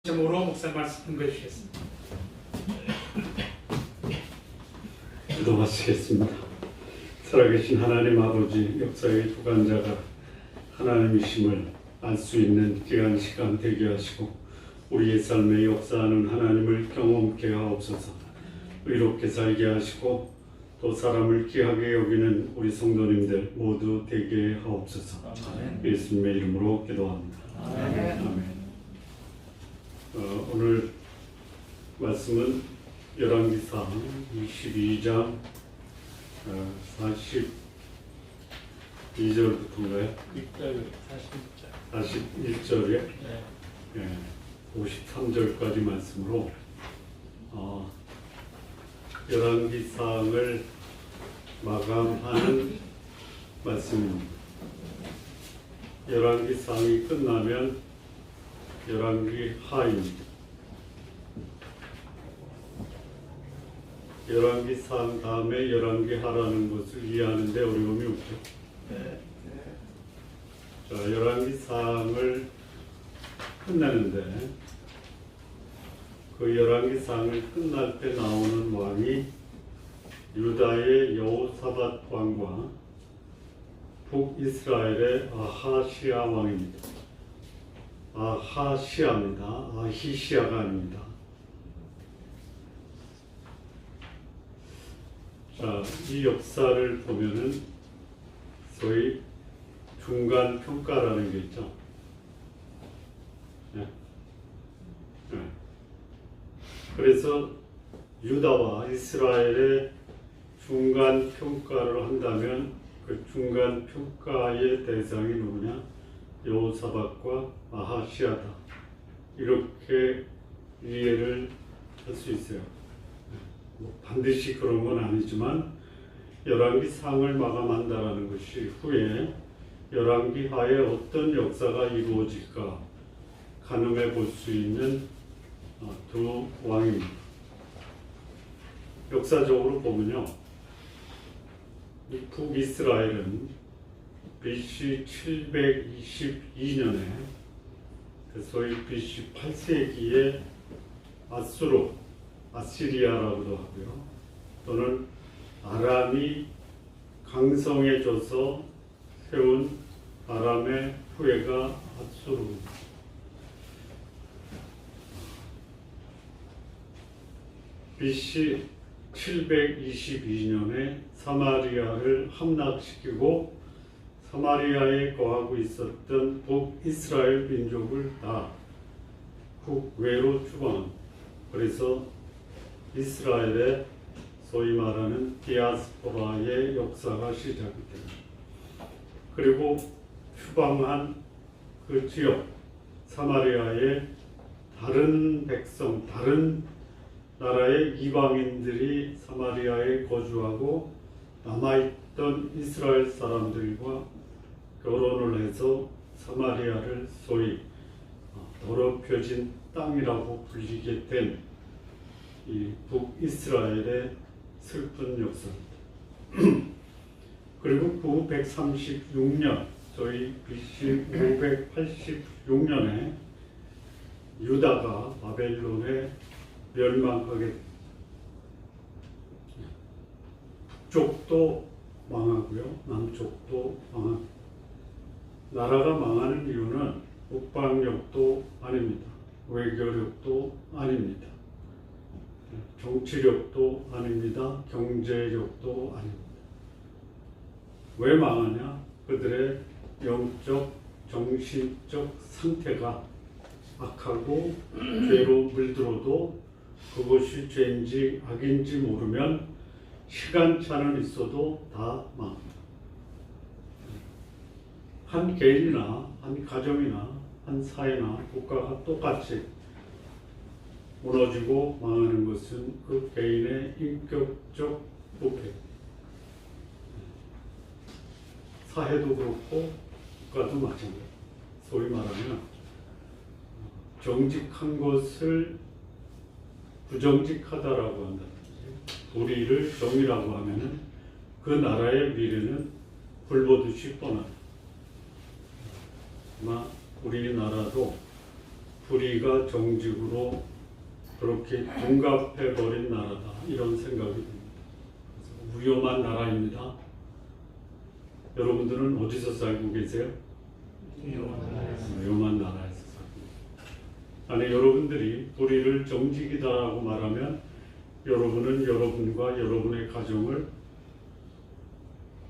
제목으로 목사 말씀 공부해 주시겠습니다. 기도하시겠습니다. 살아계신 하나님 아버지, 역사의 주관자가 하나님이심을 알 수 있는 귀한 시간 되게 하시고 우리의 삶에 역사하는 하나님을 경험케 하옵소서. 의롭게 살게 하시고 또 사람을 귀하게 여기는 우리 성도님들 모두 되게 하옵소서. 아멘. 예수님의 이름으로 기도합니다. 아멘. 오늘 말씀은 열왕기상 22장 42절부터인가요? 41절에 53절까지 말씀으로 열왕기상을 마감하는 말씀입니다. 열왕기상이 끝나면 열왕기하입니다. 열왕기상 다음에 열왕기하라는 것을 이해하는데 어려움이 없죠. 자, 열왕기상을 끝내는데 그 열왕기상을 끝날 때 나오는 왕이 유다의 여호사밧 왕과 북이스라엘의 아하시아 왕입니다. 아하시아입니다. 아히시아가 아닙니다. 자, 이 역사를 보면은 소위 중간 평가라는 게 있죠. 그래서 유다와 이스라엘의 중간 평가를 한다면 그 중간 평가의 대상이 누구냐? 여호사밧과 아하시아다. 이렇게 이해를 할 수 있어요. 반드시 그런 건 아니지만 열왕기상을 마감한다라는 것이 후에 열왕기하에 어떤 역사가 이루어질까 가늠해 볼 수 있는 두 왕입니다. 역사적으로 보면요, 이 북이스라엘은 BC 722년에 소위 BC 8세기에 아시리아라고도 하고요, 또는 아람이 강성해져서 세운 아람의 후예가 아수르입니다. BC 722년에 사마리아를 함락시키고 사마리아에 거하고 있었던 북이스라엘 민족을 다 국외로 추방합니다. 그래서 이스라엘의 소위 말하는 디아스포라의 역사가 시작이 됩니다. 그리고 추방한 그 지역 사마리아의 다른 백성, 다른 나라의 이방인들이 사마리아에 거주하고 남아있던 이스라엘 사람들과 결혼을 해서 사마리아를 소위 더럽혀진 땅이라고 불리게 된 이 북이스라엘의 슬픈 역사입니다. 그리고 936년, 저희 BC 586년에 유다가 바벨론에 멸망하게 됩니다. 북쪽도 망하고요, 남쪽도 망합니다. 나라가 망하는 이유는 국방력도 아닙니다. 외교력도 아닙니다. 정치력도 아닙니다. 경제력도 아닙니다. 왜 망하냐? 그들의 영적, 정신적 상태가 악하고 죄로 물들어도 그것이 죄인지 악인지 모르면 시간차는 있어도 다 망합니다. 한 개인이나 한 가정이나 한 사회나 국가가 똑같이 무너지고 망하는 것은 그 개인의 인격적 부패. 사회도 그렇고 국가도 마찬가지입니다. 소위 말하면 정직한 것을 부정직하다라고 한다든지 도리를 정의라고 하면은 그 나라의 미래는 불보듯이 뻔하다. 아마 우리나라도 불의가 정직으로 그렇게 둔갑해버린 나라다. 이런 생각이 듭니다. 그래서 위험한 나라입니다. 여러분들은 어디서 살고 계세요? 위험한 나라에서 살고. 아니, 여러분들이 불의를 정직이다라고 말하면 여러분은 여러분과 여러분의 가정을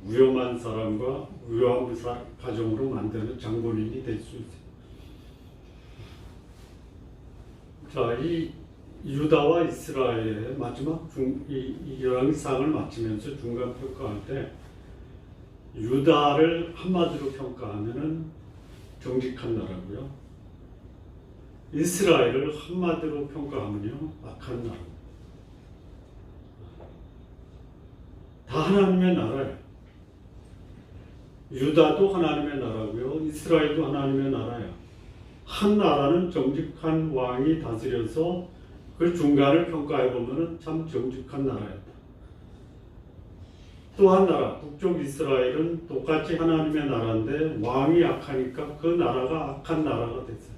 위험한 사람과 위험한 가정으로 만드는 장본인이 될 수 있어요. 자, 이 유다와 이스라엘의 마지막 이 영상을 마치면서 중간 평가할 때 유다를 한마디로 평가하면은 정직한 나라고요. 이스라엘을 한마디로 평가하면요, 악한 나라. 다 하나님의 나라예요. 유다도 하나님의 나라고요. 이스라엘도 하나님의 나라예요. 한 나라는 정직한 왕이 다스려서 그 중간을 평가해 보면은 참 정직한 나라였다. 또 한 나라, 북쪽 이스라엘은 똑같이 하나님의 나라인데 왕이 악하니까 그 나라가 악한 나라가 됐어요.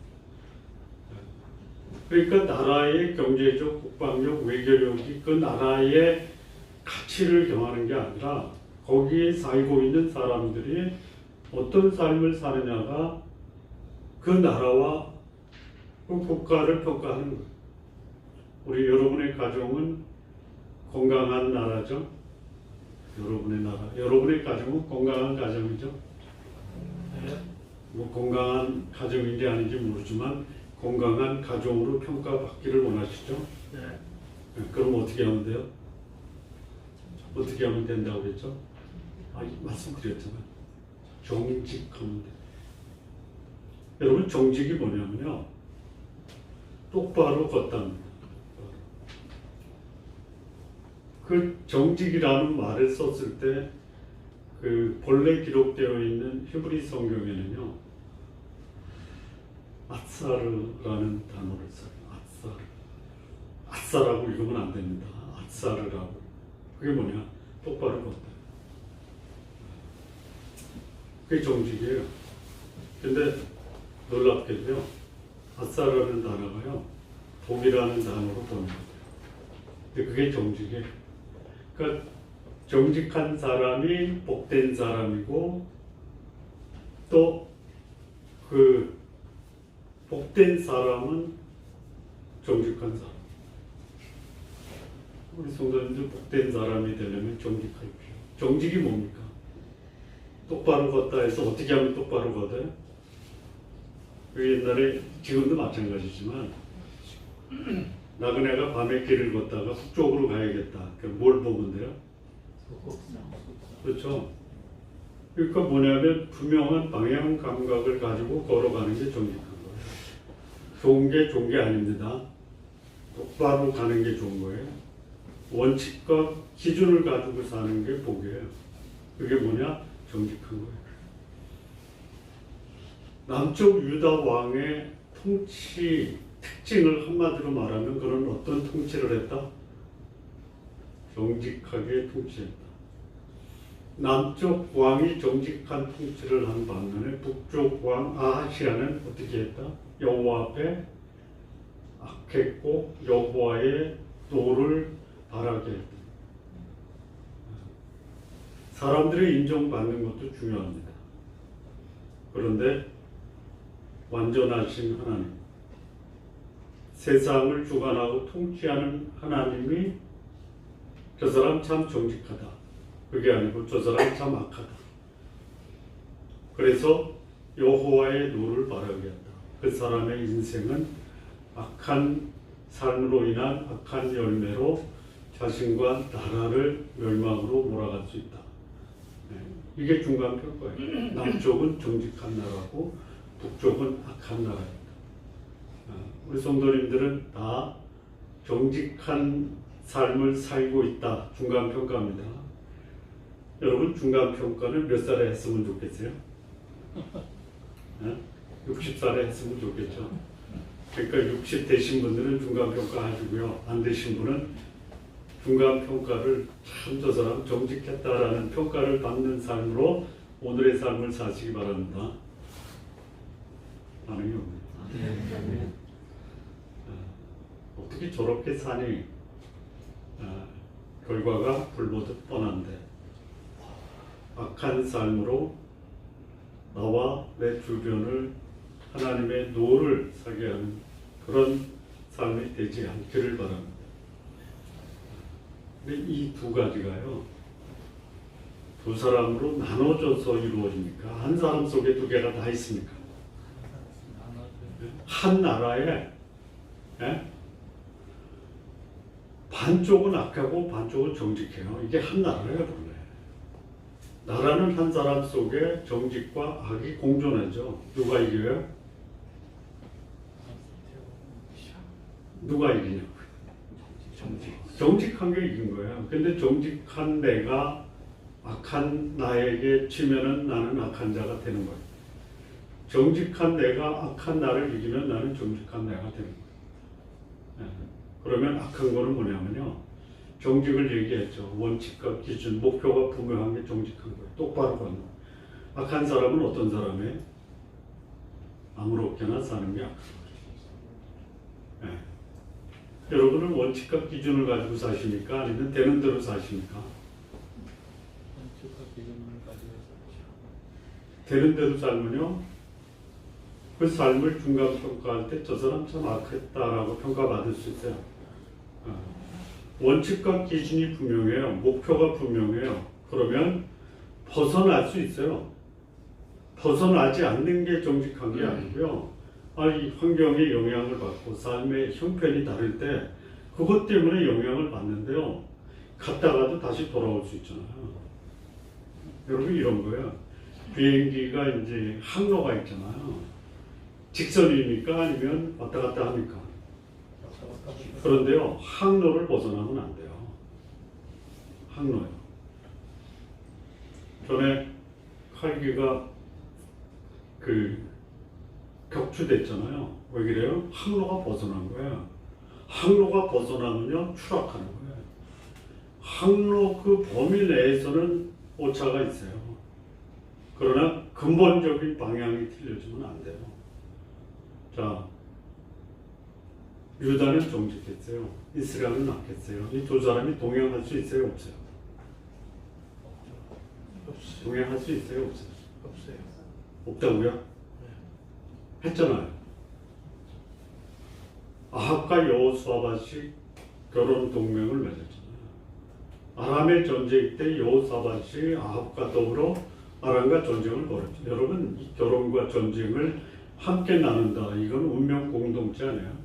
그러니까 나라의 경제적, 국방력, 외교력이 그 나라의 가치를 정하는 게 아니라 거기에 살고 있는 사람들이 어떤 삶을 사느냐가 그 나라와 그 국가를 평가하는 거예요. 우리 여러분의 가정은 건강한 나라죠. 여러분의 나라, 여러분의 가정은 건강한 가정이죠. 뭐 건강한 가정인지 아닌지 모르지만 건강한 가정으로 평가받기를 원하시죠. 그럼 어떻게 하면 돼요? 어떻게 하면 된다고 그랬죠? 말씀드렸잖아요. 정직하면 돼요. 여러분, 정직이 뭐냐면요, 똑바로 걷답니다. 그 정직이라는 말을 썼을 때 그 본래 기록되어 있는 히브리 성경에는요, 아사르라는 단어를 써요. 아사르. 아사라고 읽으면 안 됩니다. 아사르라고. 그게 뭐냐? 똑바로 걷다. 그게 정직이에요. 근데 놀랍게도요, 아사라는 단어가요, 복이라는 단어로 번역돼요. 근데 그게 정직이에요. 그러니까 정직한 사람이 복된 사람이고, 또 그 복된 사람은 정직한 사람. 우리 성도님들 복된 사람이 되려면 정직할 필요. 정직이 뭡니까? 똑바로 걷다 해서 어떻게 하면 똑바로 걷어요? 그 옛날에, 지금도 마찬가지지만, 나그네가 밤에 길을 걷다가 북쪽으로 가야겠다. 그럼 뭘 보면 돼요? 그렇죠. 그러니까 뭐냐면 분명한 방향 감각을 가지고 걸어가는 게 정직한 거예요. 좋은 게 아닙니다. 똑바로 가는 게 좋은 거예요. 원칙과 기준을 가지고 사는 게 복이에요. 그게 뭐냐? 정직한 거예요. 남쪽 유다 왕의 통치 특징을 한마디로 말하면 그런 어떤 통치를 했다? 정직하게 통치했다. 남쪽 왕이 정직한 통치를 한 반면에 북쪽 왕 아하시아는 어떻게 했다? 여호와 앞에 악했고 여호와의 노를 바라게 했다. 사람들의 인정받는 것도 중요합니다. 그런데 완전하신 하나님, 세상을 주관하고 통치하는 하나님이 저 사람 참 정직하다, 그게 아니고 저 사람 참 악하다. 그래서 여호와의 노를 바라게 한다. 그 사람의 인생은 악한 삶으로 인한 악한 열매로 자신과 나라를 멸망으로 몰아갈 수 있다. 이게 중간 평가예요. 남쪽은 정직한 나라고 북쪽은 악한 나라입니다. 우리 성도님들은 다 정직한 삶을 살고 있다. 중간 평가입니다. 여러분, 중간 평가는 몇 살에 했으면 좋겠어요? 60살에 했으면 좋겠죠. 그러니까 60 되신 분들은 중간 평가 하시고요. 안 되신 분은 중간 평가를 참 저 사람 정직했다라는 평가를 받는 삶으로 오늘의 삶을 사시기 바랍니다. 반응이 없네요. 어떻게 저렇게 사니? 결과가 불보듯 뻔한데 악한 삶으로 나와 내 주변을 하나님의 노를 사게 하는 그런 삶이 되지 않기를 바랍니다. 근데 이 두 가지가요, 두 사람으로 나눠져서 이루어집니까? 한 사람 속에 두 개가 다 있습니까? 한 나라에 반쪽은 악하고 반쪽은 정직해요. 이게 한 나라예요, 원래. 나라는 한 사람 속에 정직과 악이 공존하죠. 누가 이겨요? 누가 이기냐고. 정직한 게 이긴 거예요. 근데 정직한 내가 악한 나에게 치면은 나는 악한 자가 되는 거예요. 정직한 내가 악한 나를 이기면 나는 정직한 내가 되는 거예요. 그러면 악한 거는 뭐냐면요, 정직을 얘기했죠. 원칙과 기준, 목표가 분명한 게 정직한 거예요. 똑바로 가는 거예요. 악한 사람은 어떤 사람이에요? 아무렇게나 사는 게 악한 거예요. 여러분은 원칙과 기준을 가지고 사십니까? 아니면 되는 대로 사십니까? 원칙과 기준을 가지고 되는 대로 살면요, 그 삶을 중간 평가할 때 저 사람 참 악했다라고 평가받을 수 있어요. 원칙과 기준이 분명해요. 목표가 분명해요. 그러면 벗어날 수 있어요. 벗어나지 않는 게 정직한 게 아니고요. 이 환경에 영향을 받고 삶의 형편이 다를 때 그것 때문에 영향을 받는데요, 갔다가도 다시 돌아올 수 있잖아요. 여러분, 이런 거예요. 비행기가 이제 항로가 있잖아요. 직선입니까? 아니면 왔다 갔다 합니까? 그런데요, 항로를 벗어나면 안 돼요. 항로요. 전에 칼기가 격추됐잖아요. 왜 그래요? 항로가 벗어난 거예요. 항로가 벗어나면요, 추락하는 거예요. 항로 그 범위 내에서는 오차가 있어요. 그러나 근본적인 방향이 틀려지면 안 돼요. 자, 유다는 정직했어요. 이스라엘은 악했어요. 이 두 사람이 동행할 수 있어요, 없어요? 없어요. 동행할 수 있어요, 없어요? 없어요. 없다고요? 했잖아요. 아합과 여호사밧이 결혼 동맹을 맺었잖아요. 아람의 전쟁 때 여호사밧이 아합과 더불어 아람과 전쟁을 벌였죠. 여러분, 이 결혼과 전쟁을 함께 나눈다. 이건 운명 공동체 아니에요?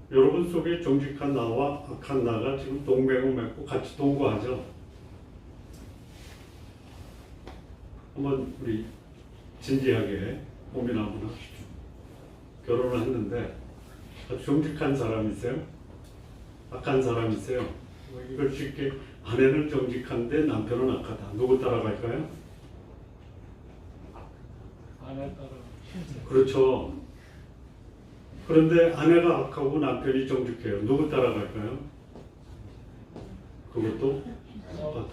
여러분 속에 정직한 나와 악한 나가 지금 동맹을 맺고 같이 동거하죠. 한번 우리 진지하게 고민 한번 합시다. 결혼을 했는데 아주 정직한 사람이 있어요? 악한 사람이 있어요? 이걸 쉽게, 아내는 정직한데 남편은 악하다. 누구 따라갈까요? 아내 따라. 그렇죠. 그런데 아내가 악하고 남편이 정직해요. 누구 따라갈까요? 그것도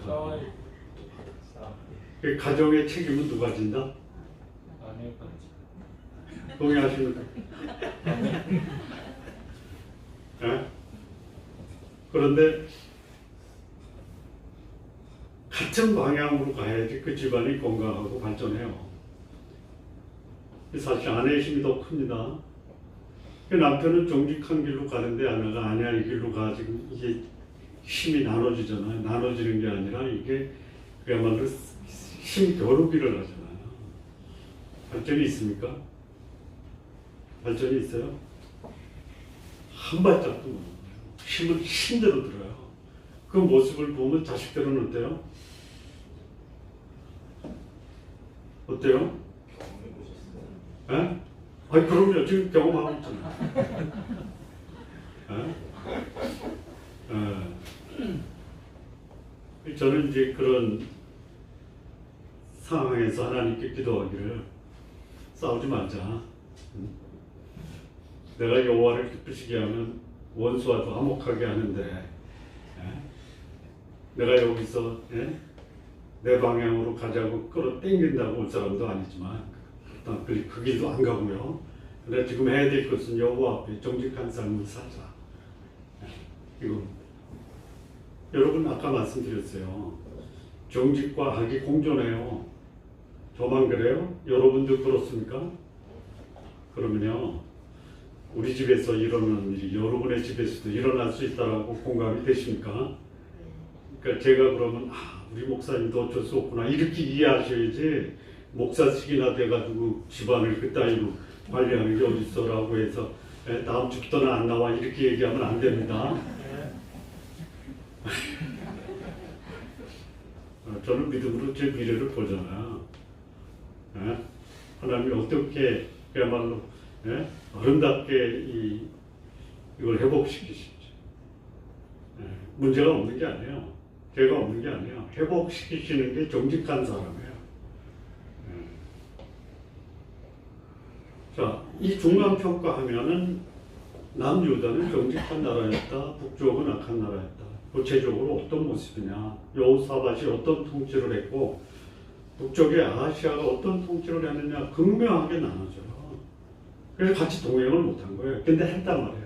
싸워요. 그 가정의 책임은 누가 진다? 아내가. 동의하십니까? 네? 그런데 같은 방향으로 가야지 그 집안이 건강하고 발전해요. 사실 아내의 힘이 더 큽니다. 남편은 정직한 길로 가는데 아내가 아니야, 이 길로 가. 지금 이게 힘이 나눠지잖아요. 나눠지는 게 아니라 이게 그야말로 힘 겨루기를 하잖아요. 발전이 있습니까? 발전이 있어요? 한 발짝도 못 나요. 힘은 힘대로 들어요. 그 모습을 보면 자식들은 어때요? 어때요? 예? 아니, 그럼요. 지금 경험하고 있잖아요. 예? 저는 이제 그런 상황에서 하나님께 기도하기를, 싸우지 말자. 내가 여호와를 기쁘시게 하면 원수와도 화목하게 하는데, 내가 여기서 내 방향으로 가자고 끌어 당긴다고 올 사람도 아니지만 그 길도 안 가고요. 근데 지금 해야 될 것은 여호와 앞에 정직한 삶을 살자. 이거 여러분 아까 말씀드렸어요. 정직과 악이 공존해요. 저만 그래요? 여러분도 그렇습니까? 그러면요, 우리 집에서 일어나는 일이 여러분의 집에서도 일어날 수 있다라고 공감이 되십니까? 그러니까 제가 그러면 우리 목사님도 어쩔 수 없구나 이렇게 이해하셔야지, 목사직이나 돼가지고 집안을 그따위로 관리하는 게 어딨어라고 해서 다음 주부터는 안 나와 이렇게 얘기하면 안 됩니다. 저는 믿음으로 제 미래를 보잖아요. 하나님이 어떻게 그야말로 아름답게 이걸 회복시키실지. 문제가 없는 게 아니에요. 죄가 없는 게 아니에요. 회복시키시는 게 정직한 사람이에요. 자, 이 중간평가하면은 남유다는 정직한 나라였다, 북쪽은 악한 나라였다. 구체적으로 어떤 모습이냐, 여호사밧이 어떤 통치를 했고 북쪽의 아하시아가 어떤 통치를 했느냐 극명하게 나눠져요. 그래서 같이 동행을 못한 거예요. 근데 했단 말이에요.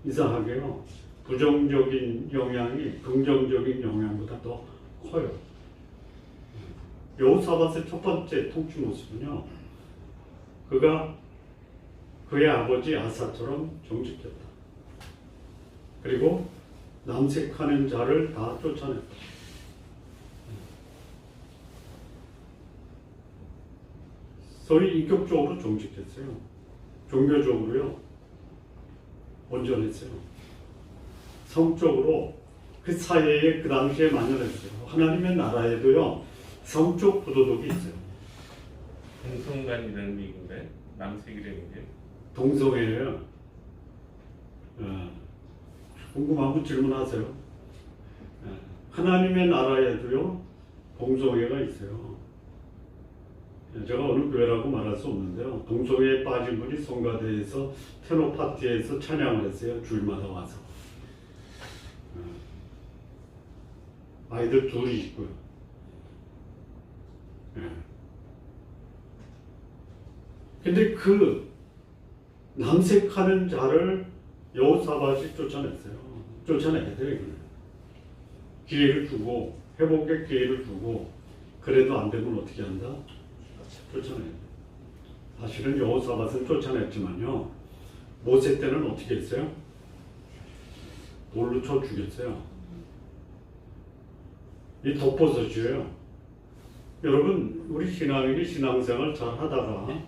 이상하게요, 부정적인 영향이 긍정적인 영향보다 더 커요. 여호사밧의 첫 번째 통치 모습은요, 그가 그의 아버지 아사처럼 정직했다. 그리고 남색하는 자를 다 쫓아냈다. 소위 인격적으로 정직했어요. 종교적으로요, 온전했어요. 성적으로 그 사회에 그 당시에 만연했어요. 하나님의 나라에도요, 성적 부도덕이 있어요. 동성간이라는 얘기인가요? 남색이라는 게? 동성애예요. 궁금하면 질문하세요. 하나님의 나라에도요, 동성애가 있어요. 제가 어느 교회라고 말할 수 없는데요, 동성애에 빠진 분이 성가대에서 테너 파티에서 찬양을 했어요. 주일마다 와서. 아이들 둘이 있고요. 근데 그 남색하는 자를 여호사밧이 쫓아냈어요. 쫓아내야 돼요. 이거는. 기회를 주고, 회복의 기회를 주고, 그래도 안 되면 어떻게 한다? 쫓아내야 돼. 사실은 여호사밧은 쫓아냈지만요, 모세 때는 어떻게 했어요? 돌로 쳐 죽였어요. 이 덮버섯이에요. 여러분, 우리 신앙인이 신앙생활 잘 하다가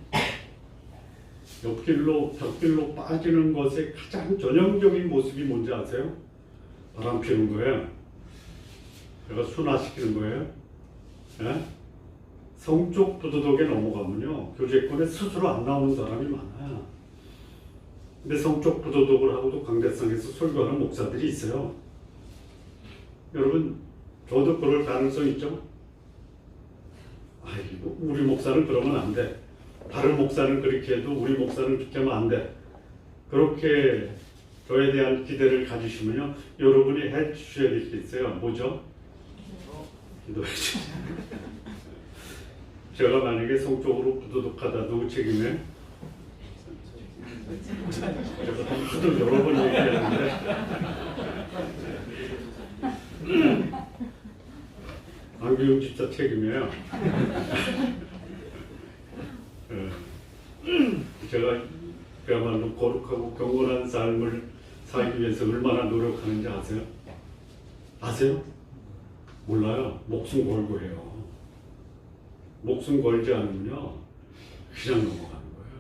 옆길로, 벽길로 빠지는 것의 가장 전형적인 모습이 뭔지 아세요? 바람 피는 거예요. 내가 순화시키는 거예요. 예? 성적 부도덕에 넘어가면요, 교제권에 스스로 안 나오는 사람이 많아요. 근데 성적 부도덕을 하고도 강대상에서 설교하는 목사들이 있어요. 여러분, 저도 그럴 가능성 있죠? 아이고, 우리 목사는 그러면 안 돼. 다른 목사는 그렇게 해도 우리 목사는 그렇게 하면 안 돼. 그렇게 저에 대한 기대를 가지시면요, 여러분이 해 주셔야 될 게 있어요. 뭐죠? 기도해 주세요. 제가 만약에 성적으로 부도덕하다, 누구 책임에? 제가 한번 여러 번 얘기했는데 안규영 집사 책임이에요. 제가 그야말로 거룩하고 경건한 삶을 살기 위해서 얼마나 노력하는지 아세요? 아세요? 몰라요. 목숨 걸고 해요. 목숨 걸지 않으면요, 그냥 넘어가는 거예요.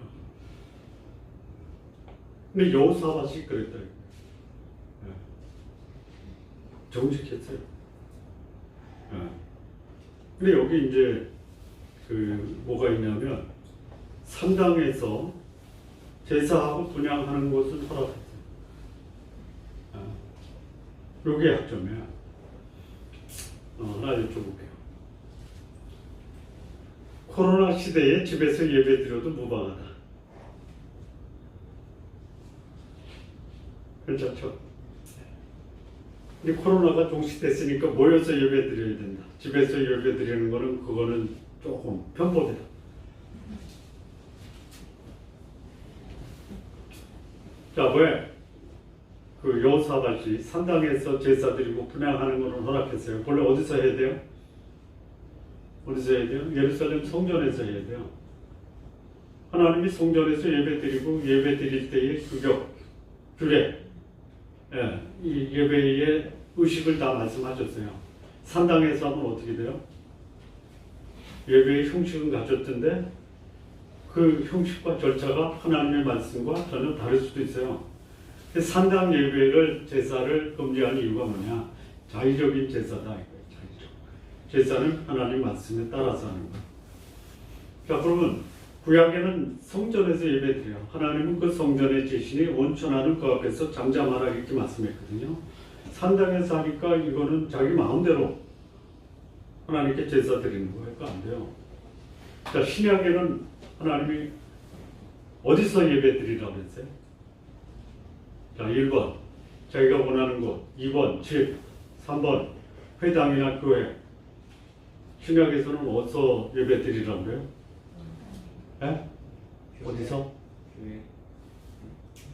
근데 여호사밧이 그랬다. 정직했어요. 근데 여기 이제 뭐가 있냐면, 산당에서 제사하고 분향하는 것을 허락했어요. 요게 약점이에요. 하나 여쭤볼게요. 코로나 시대에 집에서 예배 드려도 무방하다. 괜찮죠? 근데 코로나가 종식됐으니까 모여서 예배 드려야 된다. 집에서 예배 드리는 거는 그거는 조금 편법이다. 자, 왜 그 여호사밧이 산당에서 제사 드리고 분향하는 것을 허락했어요? 원래 어디서 해야 돼요? 어디서 해야 돼요? 예루살렘 성전에서 해야 돼요. 하나님이 성전에서 예배 드리고 예배 드릴 때의 규례, 이 예배의 의식을 다 말씀하셨어요. 산당에서 하면 어떻게 돼요? 예배의 형식은 갖췄던데 그 형식과 절차가 하나님의 말씀과 전혀 다를 수도 있어요. 산당 예배를 제사를 금지한 이유가 뭐냐? 자의적인 제사다 이거예요. 제사는 하나님 말씀에 따라서 하는 거예요. 자, 그러면 구약에는 성전에서 예배드려요. 하나님은 그 성전의 제신이 온천하는 그 앞에서 잠잠하라 이렇게 말씀했거든요. 산당에서 하니까 이거는 자기 마음대로 하나님께 제사 드리는 거예요. 그거 안 돼요. 자, 신약에는 하나님이 어디서 예배 드리라고 했어요? 자, 1번 자기가 원하는 곳, 2번 집, 3번 회당이나 교회. 신약에서는 어디서 예배 드리라고 그래요? 어디서? 교회.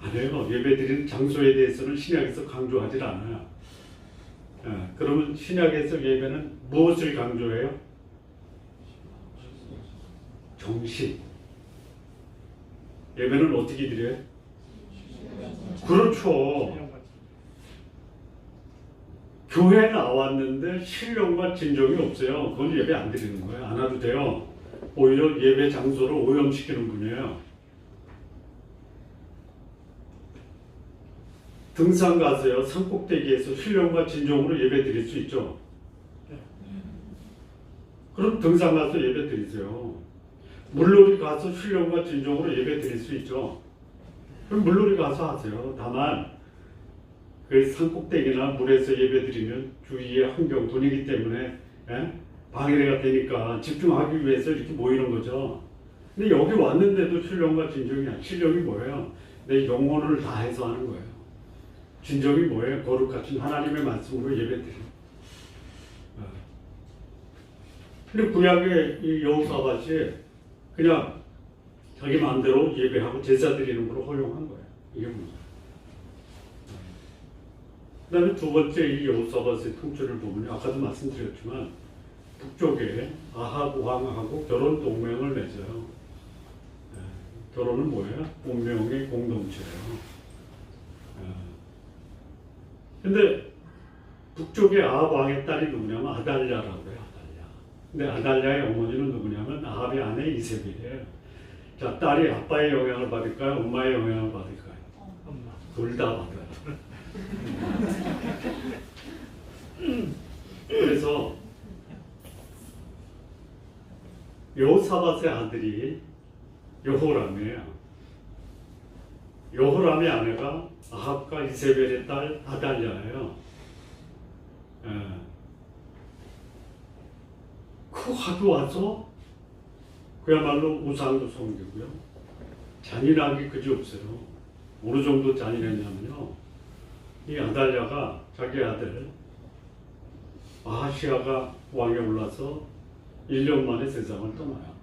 아니에요. 예배 드리는 장소에 대해서는 신약에서 강조하지 않아요. 그러면 신약에서 예배는 무엇을 강조해요? 정신. 예배는 어떻게 드려요? 그렇죠. 교회 나왔는데 신령과 진정이 없어요. 그건 예배 안 드리는 거예요. 안 와도 돼요. 오히려 예배 장소를 오염시키는 분이에요. 등산 가세요. 산꼭대기에서 신령과 진정으로 예배 드릴 수 있죠. 그럼 등산 가서 예배 드리세요. 물놀이 가서 신령과 진정으로 예배 드릴 수 있죠. 그럼 물놀이 가서 하세요. 다만 그 산꼭대기나 물에서 예배 드리면 주위의 환경 분위기 때문에 방해가 되니까 집중하기 위해서 이렇게 모이는 거죠. 근데 여기 왔는데도 신령과 진정이야. 신령이 뭐예요? 내 영혼을 다해서 하는 거예요. 진정이 뭐예요? 거룩하신 하나님의 말씀으로 예배 드리는. 근데 구약의 이 여호사밧이 그냥 자기 마음대로 예배하고 제사 드리는 걸로 허용한 거예요. 이게 문제. 그 다음에 두 번째 이 여호사밧의 통치를 보면 아까도 말씀드렸지만 북쪽에 아합 왕하고 결혼 동맹을 맺어요. 결혼은 뭐예요? 운명의 공동체예요. 근데 북쪽에 아합 왕의 딸이 누구냐면 아달랴라고 해요. 아달랴. 근데 아달랴의 어머니는 누구냐면 아합의 아내 이세벨이에요. 자, 딸이 아빠의 영향을 받을까요? 엄마의 영향을 받을까요? 엄마. 둘 다 받아요. 그래서 여호사밧의 아들이 여호람이에요. 여호람의 아내가 아합과 이세벨의 딸 아달랴예요. 그 화두 와서 그야말로 우상도 섬기고요. 잔인하기 그지없어요. 어느 정도 잔인했냐면요. 이 아달랴가 자기 아들 아하시아가 왕에 올라서 1년 만에 세상을 떠나요.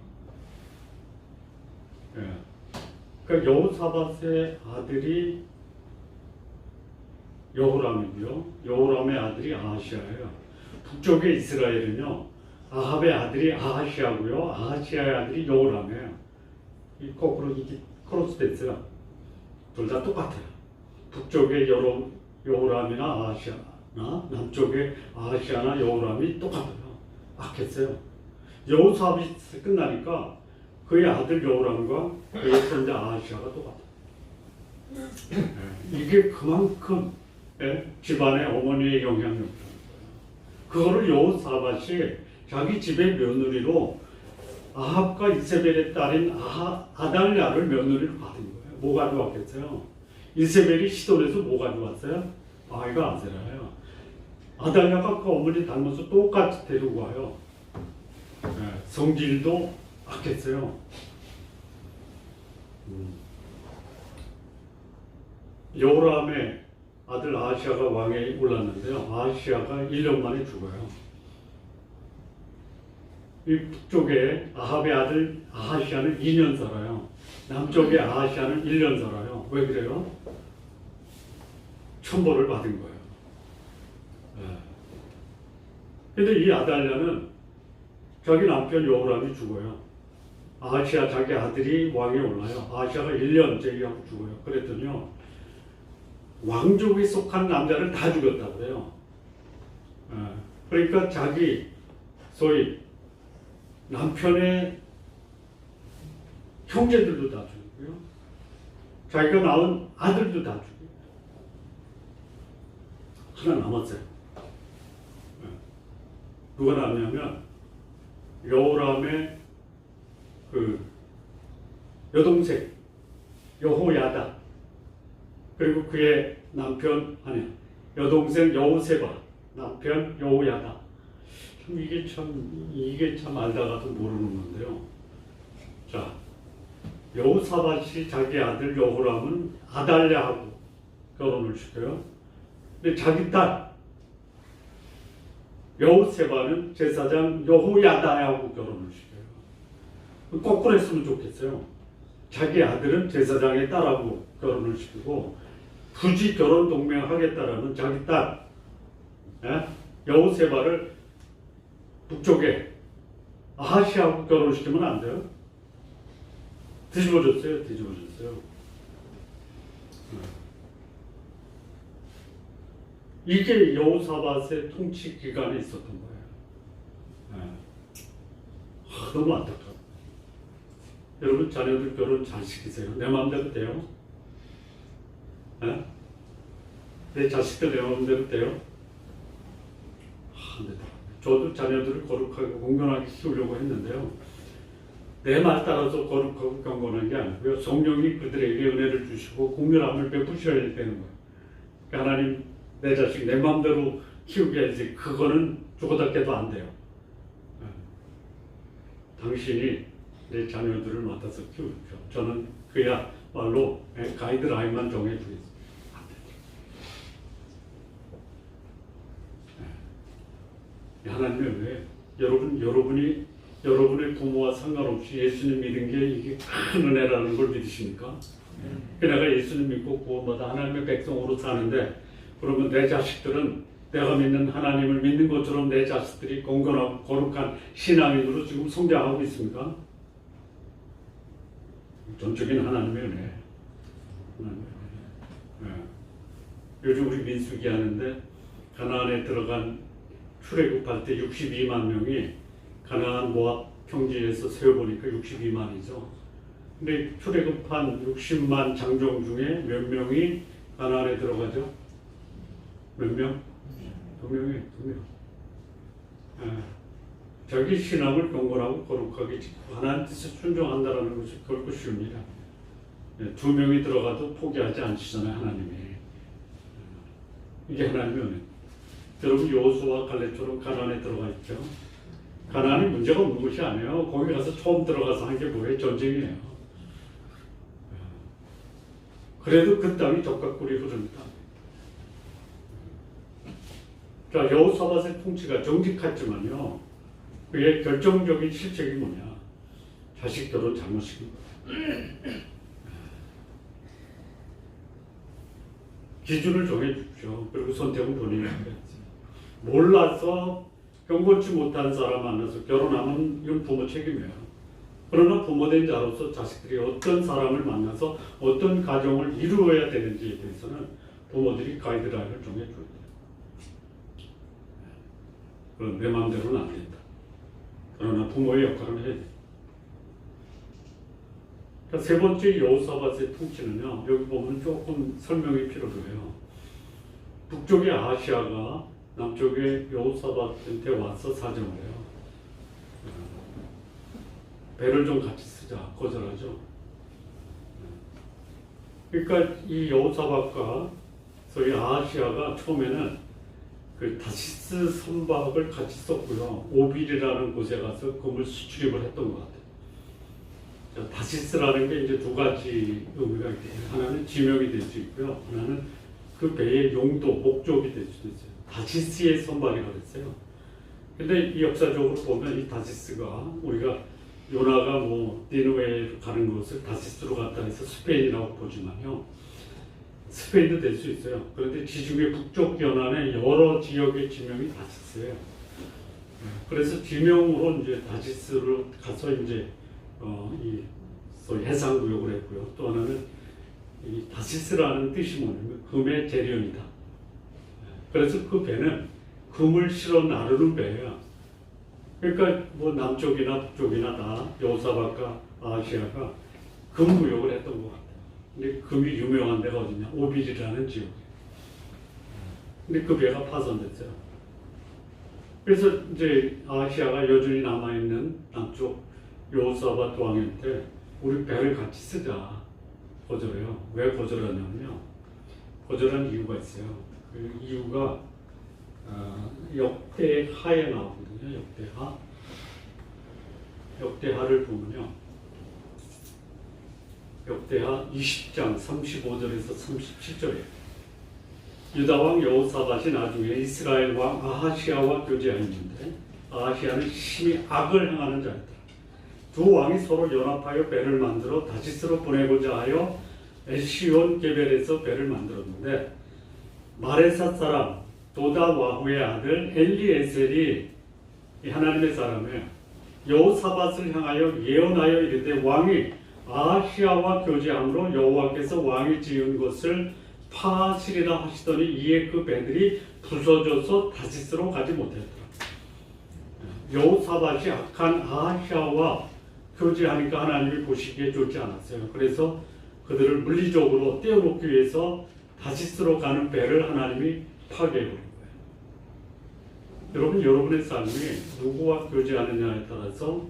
그러니까 여호사밧의 아들이 여호람이고요. 여호람의 아들이 아하시아예요. 북쪽의 이스라엘은요. 아합의 아들이 아하시아고요. 아하시아의 아들이 여호람이에요. 이 거꾸로 이게 크로스 됐어요. 둘 다 똑같아요. 북쪽의 여호람이나 아하시아나 남쪽의 아하시아나 여호람이 똑같아요. 악했어요. 여호사밧이 끝나니까 그의 아들 여호람과 그의 손자 아하시아가 똑같아요. 이게 그만큼 집안의 어머니의 영향력이라는 거예요. 그거를 여호사밧이 자기 집의 며느리로 아합과 이세벨의 딸인 아달랴를 며느리로 받은 거예요. 뭐 가져왔겠어요? 이세벨이 시돈에서 뭐 가져왔어요? 아이가 아세라예요. 아달랴가 그 어머니 닮아서 똑같이 데리고 와요. 성질도 악했어요. 여호람의 아들 아하시아가 왕에 올랐는데요. 아하시아가 1년 만에 죽어요. 이 북쪽에 아합의 아들 아하시아는 2년 살아요. 남쪽에 아하시아는 1년 살아요. 왜 그래요? 천벌을 받은 거예요. 근데 이 아달랴는 자기 남편 여호람이 죽어요. 아하시아 자기 아들이 왕에 올라요. 아하시아가 1년 제위하고 죽어요. 그랬더니요, 왕족에 속한 남자를 다 죽였다고 그래요. 그러니까 자기 소위 남편의 형제들도 다 죽이고요, 자기가 낳은 아들도 다 죽여요. 하나 남았어요. 누가 남냐면 여호람의 그 여동생 여호야다, 그리고 그의 남편 여동생 여호세바, 남편 여호야다. 이게 참 알다가도 모르는 건데요. 자, 여호사밧이 자기 아들 여호람은 아달랴하고 결혼을 시켜요. 근데 자기 딸 여호세바는 제사장 여호야다하고 결혼을 시켜요. 거꾸로 했으면 좋겠어요. 자기 아들은 제사장의 딸하고 결혼을 시키고, 굳이 결혼 동맹하겠다라면 자기 딸 여호세바를 북쪽에 아하시아하고 결혼시키면 안 돼요. 뒤집어졌어요. 이게 여호사밧의 통치 기간에 있었던 거예요. 너무 안타까워. 여러분, 자녀들 결혼 잘 시키세요. 내 마음대로 돼요? 내 자식들 내 마음대로 돼요? 저도 자녀들을 거룩하고 공경하게 키우려고 했는데요, 내 말 따라서 거룩하고 경건한 게 아니고요, 성령이 그들에게 은혜를 주시고 공멸함을 베푸셔야 되는 거예요. 그러니까 하나님, 내 자식 내 마음대로 키우게 해야지, 그거는 죽어다 깨도 안 돼요. 당신이 내 자녀들을 맡아서 키우십시오. 저는 그야말로 가이드라인만 정해주겠습니다. 하나님의 은혜, 여러분의 부모와 상관없이 예수님 믿은 게 이게 큰 은혜라는 걸 믿으십니까? 내가 예수님 믿고 구원받아 하나님의 백성으로 사는데, 그러면 내 자식들은 내가 믿는 하나님을 믿는 것처럼 내 자식들이 건강하고 거룩한 신앙인으로 지금 성장하고 있습니까? 전적인 하나님의 은혜. 요즘 우리 민수기 하는데 가나안에 들어간 출애굽할 때 62만 명이 가나안 모압 평지에서 세어보니까 62만이죠. 근데 출애굽한 60만 장정 중에 몇 명이 가나안에 들어가죠? 몇 명? 2명. 자기 신앙을 경건하고 거룩하게 지키고 하나님 뜻에 순종한다는 것이 결코 쉬웁니다. 2명이 들어가도 포기하지 않으시잖아요, 하나님이. 이게 하나님의 은혜. 여러분, 여호수아와 갈렙처럼 가나안에 들어가 있죠. 가나안이 문제가 없는 것이 아니에요. 거기 가서 처음 들어가서 한 게 뭐예요? 전쟁이에요. 그래도 그 땅이 적각꿀이 흐릅니다. 자, 여호사밧의 통치가 정직했지만요, 그의 결정적인 실책이 뭐냐? 자식 결혼 잘못시킨 거예요. 기준을 정해주십시오. 그리고 선택은 본인이 해야지. 몰라서 경건치 못한 사람 만나서 결혼하면 이건 부모 책임이에요. 그러나 부모된 자로서 자식들이 어떤 사람을 만나서 어떤 가정을 이루어야 되는지에 대해서는 부모들이 가이드라인을 정해줘야 돼요. 그건 내 마음대로는 안 된다. 그러나 부모의 역할은 해야 돼요. 그러니까 세 번째 여호사밧의 통치는요, 여기 보면 조금 설명이 필요해요. 북쪽의 아하시아가 남쪽의 여호사밧한테 와서 사정을 해요. 배를 좀 같이 쓰자, 거절하죠. 그러니까 이 여호사밧과 소위 아하시아가 처음에는 그 다시스 선박을 같이 썼고요, 오빌이라는 곳에 가서 금을 수출입을 했던 것 같아요. 자, 다시스라는 게 이제 두 가지 의미가 있대요. 하나는 지명이 될 수 있고요, 하나는 그 배의 용도, 목적이 될 수도 있어요. 다시스의 선박이라고 했어요. 근데 이 역사적으로 보면 이 다시스가, 우리가 요나가 니느웨로 가는 것을 다시스로 갔다 해서 스페인이라고 보지만요, 스페인도 될 수 있어요. 그런데 지중해 북쪽 연안의 여러 지역의 지명이 다시스예요. 그래서 지명으로 이제 다시스로 가서 이제 이 소위 해상구역을 했고요. 또 하나는 이 다시스라는 뜻이 뭐냐면 금의 재련이다. 그래서 그 배는 금을 실어 나르는 배예요. 그러니까 뭐 남쪽이나 북쪽이나 다 여호사밧과 아시아가 금무역을 했던 것 같아요. 근데 금이 유명한 데가 어디냐? 오빌이라는 지역이에요. 근데 그 배가 파손됐어요. 그래서 이제 아시아가 여전히 남아있는 남쪽 여호사밧 왕한테 우리 배를 같이 쓰자 거절해요. 왜 거절하냐면요. 거절한 이유가 있어요. 그 이유가 역대하에 나오거든요. 역대하. 역대하를 보면요. 역대하 20장 35절에서 37절이에요. 유다왕 여호사밧이 나중에 이스라엘 왕 아하시아와 교제하였는데 아하시아는 심히 악을 행하는 자였다. 두 왕이 서로 연합하여 배를 만들어 다시스로 보내고자 하여 에시온 게벨에서 배를 만들었는데 마레사 사람 도다 와후의 아들 엘리에셀이 하나님의 사람이에요. 여호사밧을 향하여 예언하여 이르되 왕이 아하시아와 교제함으로 여호와께서 왕이 지은 것을 파하시리라 하시더니 이에 그 배들이 부서져서 다시스로 가지 못했더라. 여호사밧이 악한 아하시아와 교제하니까 하나님이 보시기에 좋지 않았어요. 그래서 그들을 물리적으로 떼어놓기 위해서 다시스로 가는 배를 하나님이 파괴해버린 거예요. 여러분, 여러분의 삶이 누구와 교제하느냐에 따라서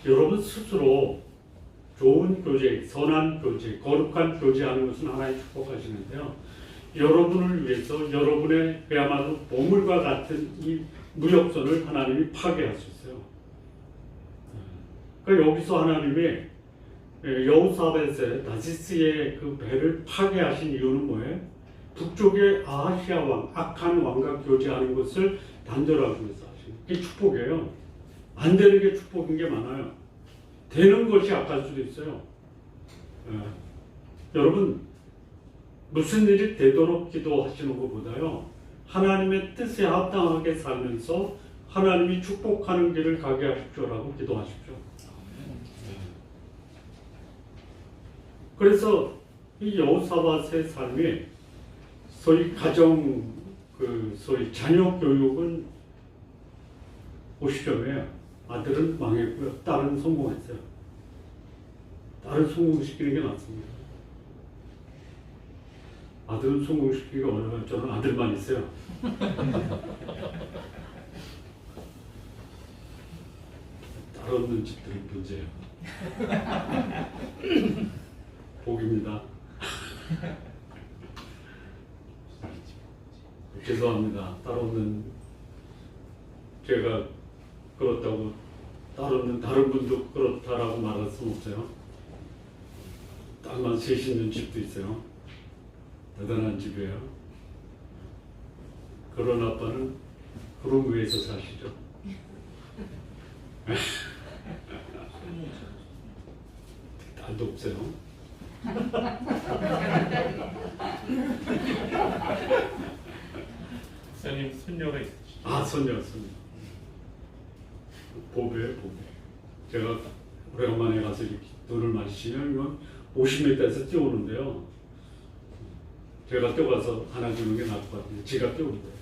여러분 스스로 좋은 교제, 선한 교제, 거룩한 교제하는 것은 하나님 축복하시는데요. 여러분을 위해서 여러분의 그야말로 보물과 같은 이 무역선을 하나님이 파괴할 수 있어요. 그러니까 여기서 하나님이 여호사밧의 다시스의 그 배를 파괴하신 이유는 뭐예요? 북쪽의 아하시아 왕, 악한 왕과 교제하는 것을 단절하기 위해서 하신 게 축복이에요. 안 되는 게 축복인 게 많아요. 되는 것이 악할 수도 있어요. 여러분, 무슨 일이 되도록 기도하시는 것보다요, 하나님의 뜻에 합당하게 살면서 하나님이 축복하는 길을 가게 하십시오라고 기도하십시오. 그래서 이 여호사밧의 삶이 소위 가정, 소위 자녀 교육은 50점이에요. 아들은 망했고요. 딸은 성공했어요. 딸을 성공시키는 게 낫습니다. 아들은 성공시키기가 어려워요. 저는 아들만 있어요. 딸 없는 집들은 문제예요. 복입니다. 죄송합니다. 딸 없는 제가 그렇다고 딸 없는 다른 분도 그렇다라고 말할 수는 없어요. 딸만 셋 있는 집도 있어요. 대단한 집이에요. 그런 아빠는 그런 위에서 사시죠. 딸도 없어요. 목사님 손녀가 있으시죠? 아, 손녀. 보배예요, 보배. 제가 오래간만에 가서 이렇게 눈을 마주치면 50m에서 뛰어오는데요. 제가 뛰어가서 안아주는 게 나을 것 같은데 지가 뛰어오는데요.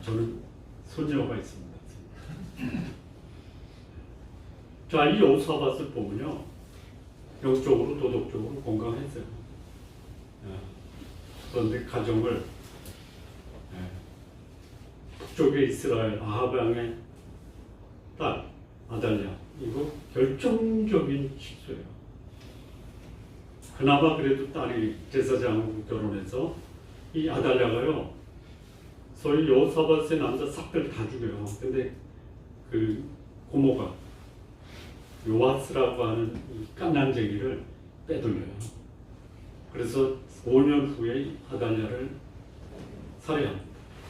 저는 손녀가 있습니다. 자, 이 여호사밧을 보면요, 영적으로 도덕적으로 건강했어요. 그런데 가정을 북쪽의 이스라엘 아합 왕의 딸 아달랴, 이거 결정적인 실수예요. 그나마 그래도 딸이 제사장하고 결혼해서 이 아달랴가요, 소위 여호사밧의 남자 싹들 다 죽여요. 근데 그 고모가 요아스라고 하는 이 깐난쟁이를 빼돌려요. 그래서 5년 후에 아달랴를 살해합니다.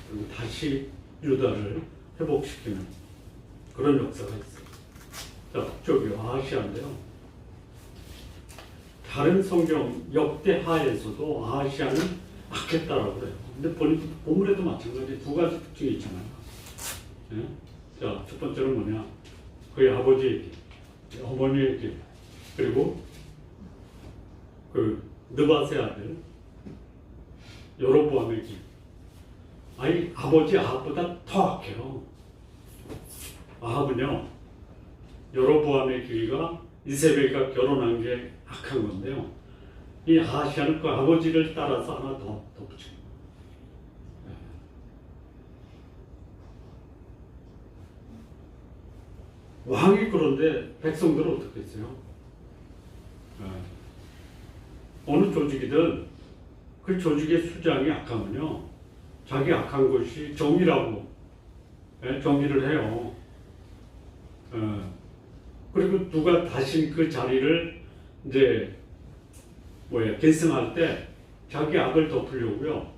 그리고 다시 유다를 회복시키는 그런 역사가 있어요. 자, 북쪽이 아시아인데요. 다른 성경 역대하에서도 아하시아는 악했다라고 그래요. 근데 본문에도 마찬가지 두 가지 특징이 있잖아요. 예? 자, 첫 번째는 뭐냐? 그의 아버지에게, 어머니에게, 그리고 그 느밧의 아들 여로보암에게. 아니, 아버지 아합보다 더 악해요. 아합은요, 여로보암의 길이가 이세벨과 결혼한 게 악한 건데요. 이 아하시아는 그 아버지를 따라서 하나 더 붙여요. 왕이 그런데 백성들은 어떻게 했어요? 어느 조직이든 그 조직의 수장이 악하면요, 자기 악한 것이 정의라고 정의를 해요. 그리고 누가 다시 그 자리를 이제 계승할 때 자기 악을 덮으려고요,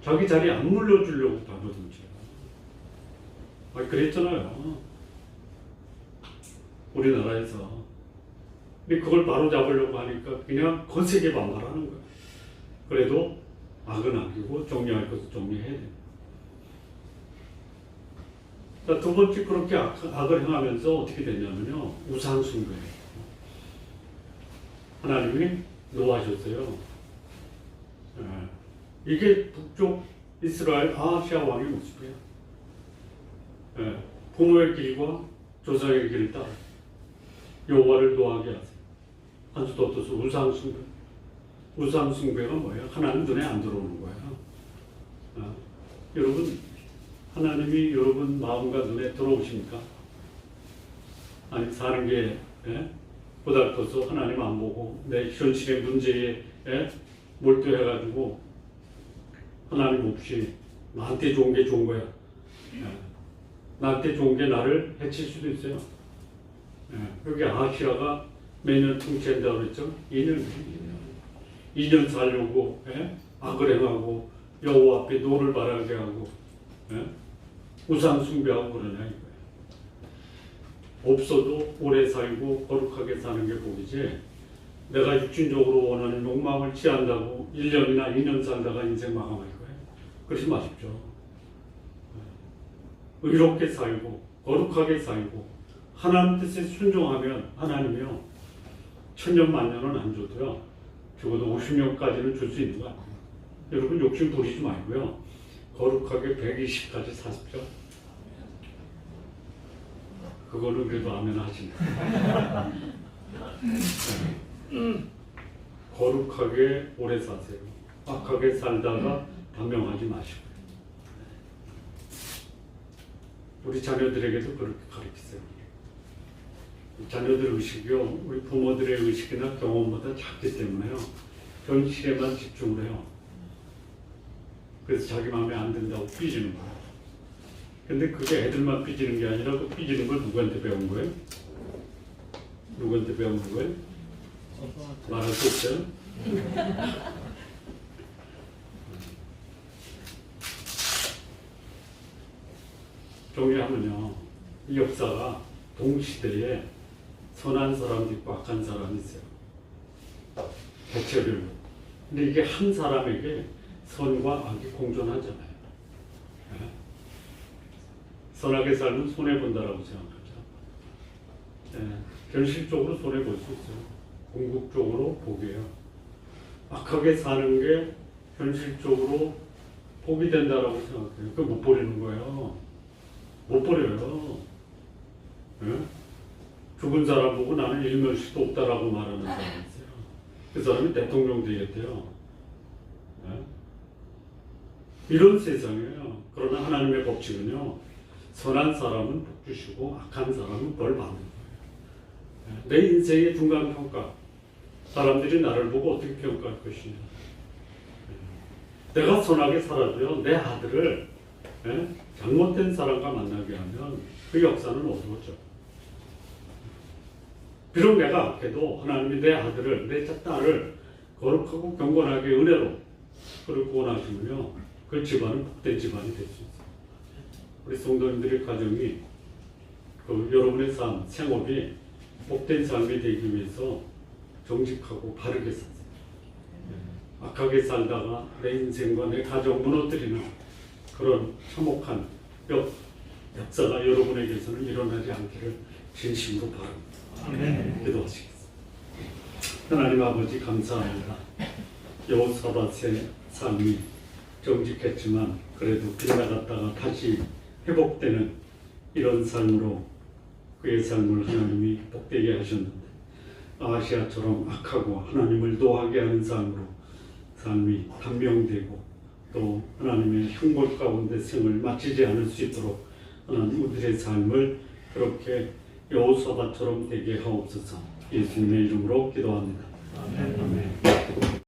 자기 자리에 안 물려주려고 가거든요. 그랬잖아요, 우리나라에서. 근데 그걸 바로 잡으려고 하니까 그냥 거세게 반발하는 거예요. 그래도 악은 악이고 정리할 것은 정리해야 돼요. 자, 두 번째, 그렇게 악을 행하면서 어떻게 되냐면요, 우상 숭배예요. 하나님이 노하셨어요. 이게 북쪽 이스라엘 아하시아 왕의 모습이에요. 부모의 길과 조상의 길을 따라 여호와를 노하게 하세요. 한 수도 없어서 우상 숭배. 우상 숭배가 뭐예요? 하나님 눈에 안 들어오는 거예요. 여러분, 하나님이 여러분 마음과 눈에 들어오십니까? 아니, 사는 게 고달퍼서 하나님 안 보고 내 현실의 문제에 몰두해가지고 하나님 없이 나한테 좋은 게 좋은 거야. 나한테 좋은 게 나를 해칠 수도 있어요. 여기 아하시아가 매년 통치한다고 그랬죠? 2년 살려고 악을 행하고 여호와 앞에 노를 바라게 하고 우상 숭배하고 그러냐 이거예요. 없어도 오래 살고 거룩하게 사는 게 복이지, 내가 육신적으로 원하는 욕망을 취한다고 1년이나 2년 살다가 인생 마감할 거예요. 그러지 마십시오. 의롭게 살고 거룩하게 살고 하나님 뜻에 순종하면 하나님이요, 천년 만년은 안 줘도요, 적어도 50년까지는 줄 수 있는 거 아니에요. 여러분 욕심 부리지 말고요, 거룩하게 120까지 사십시오. 그거는 그래도 아멘 하신다. 거룩하게 오래 사세요. 악하게 살다가 단명하지 마시고. 우리 자녀들에게도 그렇게 가르치세요. 자녀들 의식이요, 우리 부모들의 의식이나 경험보다 작기 때문에요, 현실에만 집중을 해요. 그래서 자기 마음에 안 든다고 삐지는 거예요. 근데 그게 애들만 삐지는 게 아니라 그 삐지는 걸 누구한테 배운 거예요? 누구한테 배운 거예요? 말할 수 없어요? 정리하면요, 이 역사가 동시대에 선한 사람도 있고 악한 사람이 있어요. 대체별로. 근데 이게 한 사람에게 선과 악이 공존하잖아요. 선하게 살면 손해본다라고 생각하죠. 현실적으로 손해볼 수 있어요. 궁극적으로 복이에요. 악하게 사는 게 현실적으로 복이 된다라고 생각해요. 그거 못 버리는 거예요. 못 버려요. 죽은 사람 보고 나는 일면식도 없다라고 말하는 사람이 있어요. 그 사람이 대통령 되겠대요. 이런 세상이에요. 그러나 하나님의 법칙은요, 선한 사람은 복 주시고 악한 사람은 벌 받는 거예요. 내 인생의 중간 평가, 사람들이 나를 보고 어떻게 평가할 것이냐. 내가 선하게 살아도요, 내 아들을 잘못된 사람과 만나게 하면 그 역사는 어두워져. 비록 내가 악해도 하나님이 내 아들을, 내 딸을 거룩하고 경건하게 은혜로 그를 구원하시면요, 그 집안은 복된 집안이 될 수 있어요. 우리 성도님들의 가정이, 여러분의 삶, 생업이 복된 삶이 되기 위해서 정직하고 바르게 사세요. 악하게 살다가 내 인생과 내 가정 무너뜨리는 그런 참혹한 역사가 여러분에게서는 일어나지 않기를 진심으로 바랍니다. 기도하시겠습니다. 하나님 아버지 감사합니다. 여호사밧의 삶이 정직했지만 그래도 빗나갔다가 다시 회복되는 이런 삶으로 그의 삶을 하나님이 복되게 하셨는데 아하시아처럼 악하고 하나님을 노하게 하는 삶이 단명되고 또 하나님의 흉볼 가운데 생을 마치지 않을 수 있도록 하나님 우리의 삶을 그렇게 여호사밧처럼 되게 하옵소서. 예수님의 이름으로 기도합니다. 아멘.